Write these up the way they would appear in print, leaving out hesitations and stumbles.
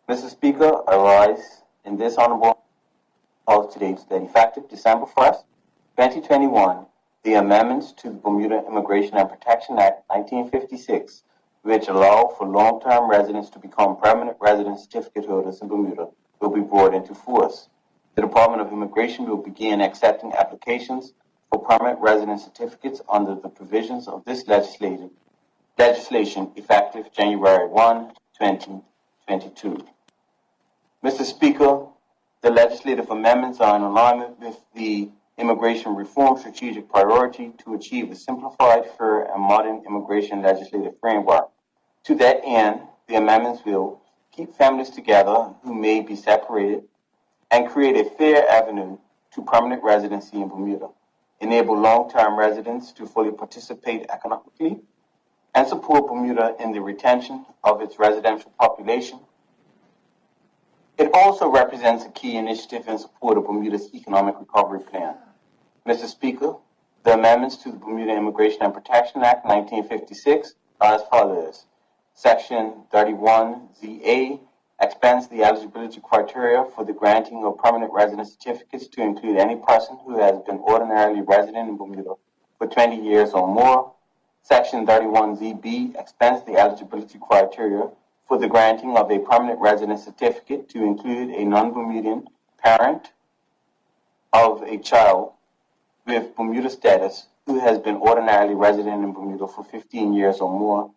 Mr. Speaker, I rise in this honorable house today that effective December 1st, 2021, the amendments to the Bermuda Immigration and Protection Act 1956, which allow for long-term residents to become permanent resident certificate holders in Bermuda, will be brought into force. The Department of Immigration will begin accepting applications for permanent resident certificates under the provisions of this legislation effective January 1, 2022. Mr. Speaker, the legislative amendments are in alignment with the immigration reform strategic priority to achieve a simplified, fair, and modern immigration legislative framework. To that end, the amendments will keep families together who may be separated and create a fair avenue to permanent residency in Bermuda, enable long-term residents to fully participate economically, and support Bermuda in the retention of its residential population. It also represents a key initiative in support of Bermuda's economic recovery plan. Mr. Speaker, the amendments to the Bermuda Immigration and Protection Act 1956 are as follows. Section 31ZA expands the eligibility criteria for the granting of permanent resident certificates to include any person who has been ordinarily resident in Bermuda for 20 years or more. Section 31ZB expands the eligibility criteria for the granting of a permanent resident certificate to include a non-Bermudian parent of a child with Bermuda status who has been ordinarily resident in Bermuda for 15 years or more.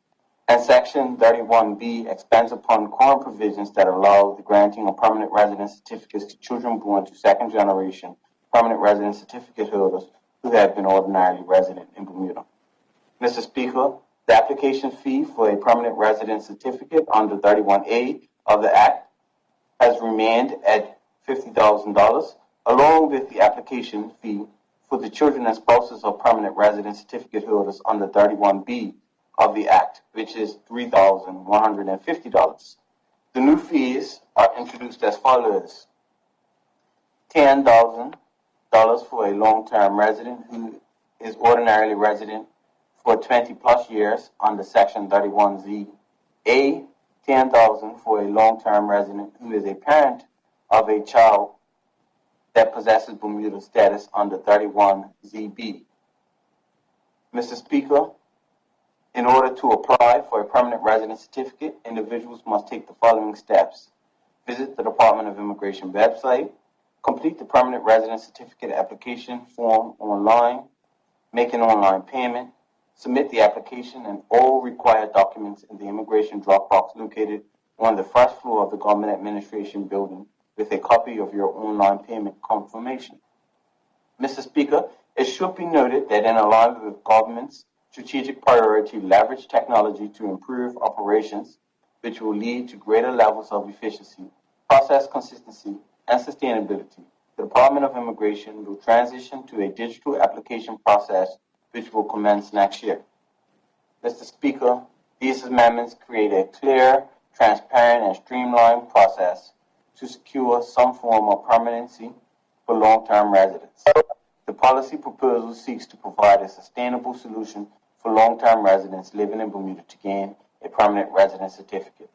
And Section 31B expands upon current provisions that allow the granting of permanent resident certificates to children born to second-generation permanent resident certificate holders who have been ordinarily resident in Bermuda. Mr. Speaker, the application fee for a permanent resident certificate under 31A of the Act has remained at $50,000, along with the application fee for the children and spouses of permanent resident certificate holders under 31B of the Act, which is $3,150. The new fees are introduced as follows. $10,000 for a long-term resident who is ordinarily resident for 20 plus years under Section 31Z. $10,000 for a long-term resident who is a parent of a child that possesses Bermuda status under 31ZB. Mr. Speaker, in order to apply for a permanent resident certificate, individuals must take the following steps. Visit the Department of Immigration website, complete the permanent resident certificate application form online, make an online payment, submit the application and all required documents in the immigration drop box located on the first floor of the Government Administration Building with a copy of your online payment confirmation. Mr. Speaker, it should be noted that in alignment with government's strategic priority, leverage technology to improve operations, which will lead to greater levels of efficiency, process consistency, and sustainability, the Department of Immigration will transition to a digital application process which will commence next year. Mr. Speaker, these amendments create a clear, transparent, and streamlined process to secure some form of permanency for long-term residents. The policy proposal seeks to provide a sustainable solution for long-term residents living in Bermuda to gain a permanent resident certificate.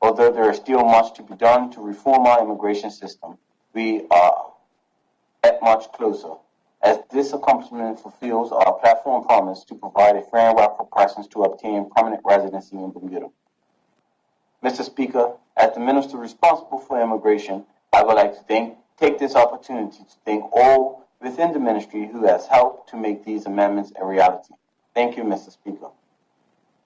Although there is still much to be done to reform our immigration system, we are that much closer, as this accomplishment fulfills our platform promise to provide a framework for persons to obtain permanent residency in Bermuda. Mr. Speaker, as the Minister responsible for immigration, I would like to take this opportunity to thank all within the ministry who has helped to make these amendments a reality. Thank you, Mr. Speaker.